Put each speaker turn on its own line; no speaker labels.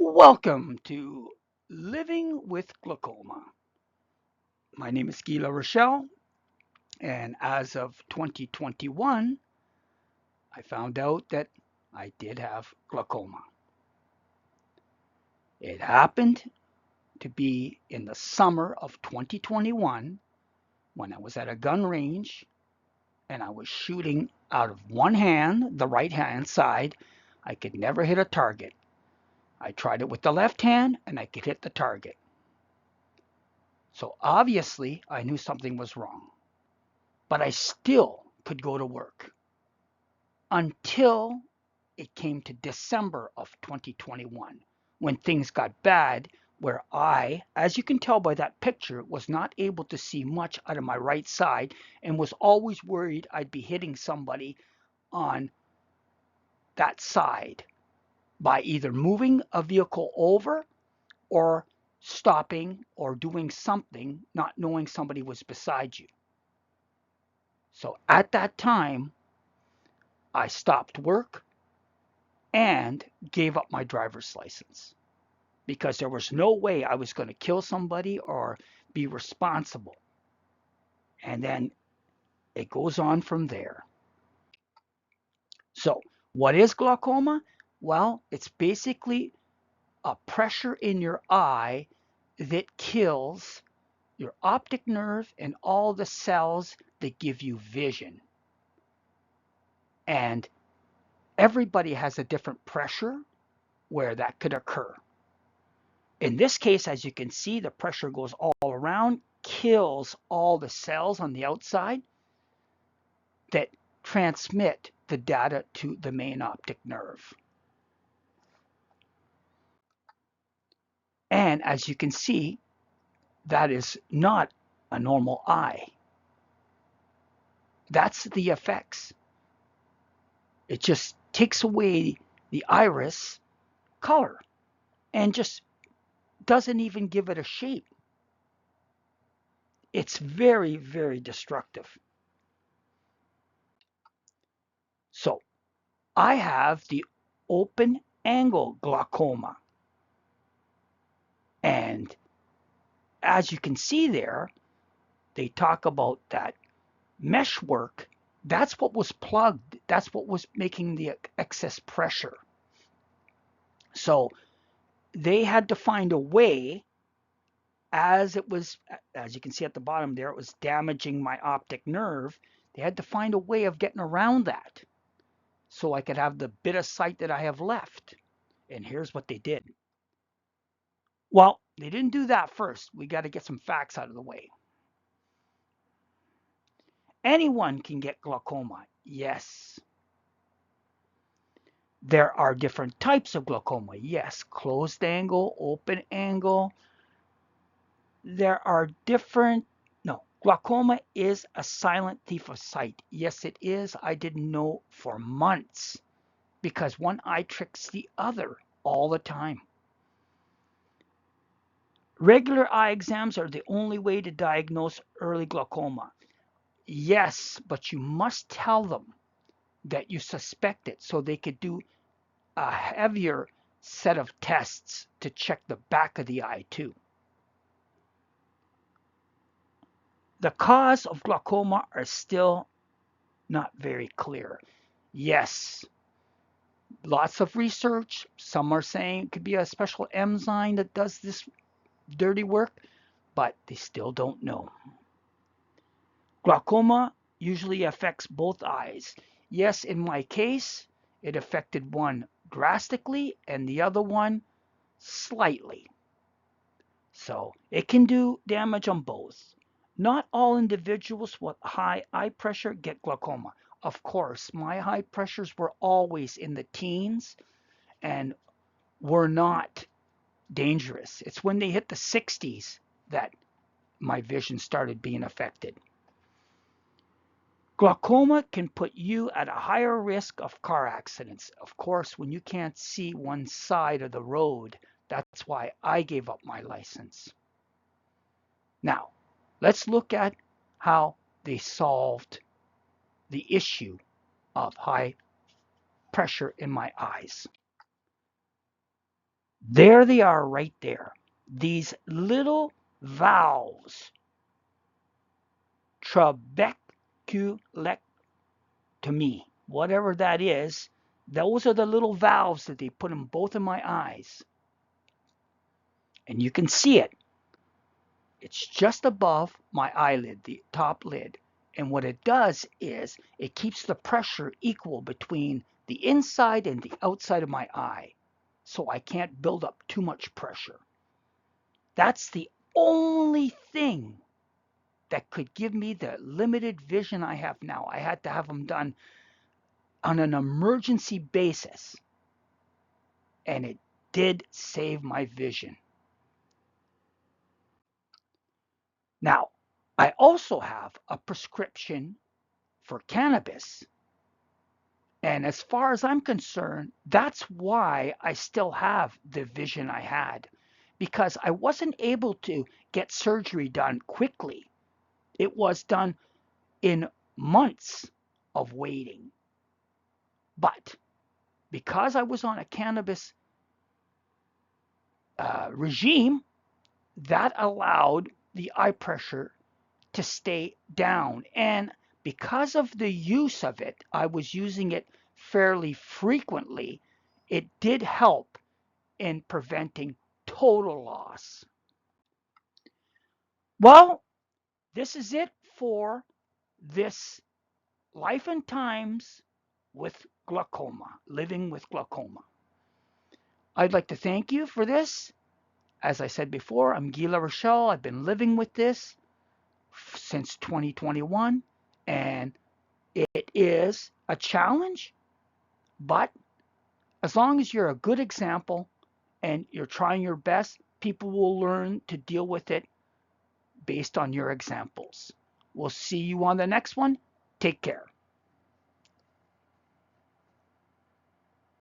Welcome to Living with Glaucoma. My name is Gila Rochelle, and as of 2021, I found out that I did have glaucoma. It happened to be in the summer of 2021 when I was at a gun range and I was shooting out of one hand, the right hand side. I could never hit a target. I tried it with the left hand and I could hit the target. So obviously, I knew something was wrong. But I still could go to work until it came to December of 2021 when things got bad, where I, as you can tell by that picture, was not able to see much out of my right side and was always worried I'd be hitting somebody on that side by either moving a vehicle over or stopping or doing something, not knowing somebody was beside you. So at that time, I stopped work and gave up my driver's license because there was no way I was going to kill somebody or be responsible. And then it goes on from there. So, what is glaucoma? Well, it's basically a pressure in your eye that kills your optic nerve and all the cells that give you vision. And everybody has a different pressure where that could occur. In this case, as you can see, the pressure goes all around, kills all the cells on the outside that transmit the data to the main optic nerve. And as you can see, that is not a normal eye. That's the effects. It just takes away the iris color and just doesn't even give it a shape. It's very, very destructive. So I have the open angle glaucoma. And as you can see there, they talk about that mesh work. That's what was plugged. That's what was making the excess pressure. So they had to find a way, as it was, as you can see at the bottom there, it was damaging my optic nerve. They had to find a way of getting around that so I could have the bit of sight that I have left. And here's what they did. Well, they didn't do that first. We got to get some facts out of the way. Anyone can get glaucoma. Yes. There are different types of glaucoma. Yes, closed angle, open angle. There are different. No, glaucoma is a silent thief of sight. Yes, it is. I didn't know for months because one eye tricks the other all the time. Regular eye exams are the only way to diagnose early glaucoma. Yes, but you must tell them that you suspect it so they could do a heavier set of tests to check the back of the eye too. The cause of glaucoma are still not very clear. Yes, lots of research. Some are saying it could be a special enzyme that does this dirty work, but they still don't know. Glaucoma usually affects both eyes. Yes, in my case, it affected one drastically and the other one slightly. So it can do damage on both. Not all individuals with high eye pressure get glaucoma. Of course, my high pressures were always in the teens and were not dangerous. It's when they hit the 60s that my vision started being affected. Glaucoma can put you at a higher risk of car accidents. Of course, when you can't see one side of the road, that's why I gave up my license. Now, let's look at how they solved the issue of high pressure in my eyes. There they are right there. These little valves, trabeculectomy, whatever that is, those are the little valves that they put in both of my eyes. And you can see it. It's just above my eyelid, the top lid. And what it does is it keeps the pressure equal between the inside and the outside of my eye, so I can't build up too much pressure. That's the only thing that could give me the limited vision I have now. I had to have them done on an emergency basis, and it did save my vision. Now, I also have a prescription for cannabis. And as far as I'm concerned, that's why I still have the vision I had, because I wasn't able to get surgery done quickly. It was done in months of waiting. But because I was on a cannabis regime, that allowed the eye pressure to stay down. And because of the use of it, I was using it fairly frequently. It did help in preventing total loss. Well, this is it for this life and times with glaucoma, living with glaucoma. I'd like to thank you for this. As I said before, I'm Guy LaRochelle. I've been living with this since 2021, and it is a challenge, but as long as you're a good example and you're trying your best, people will learn to deal with it based on your examples. We'll see you on the next one. Take care.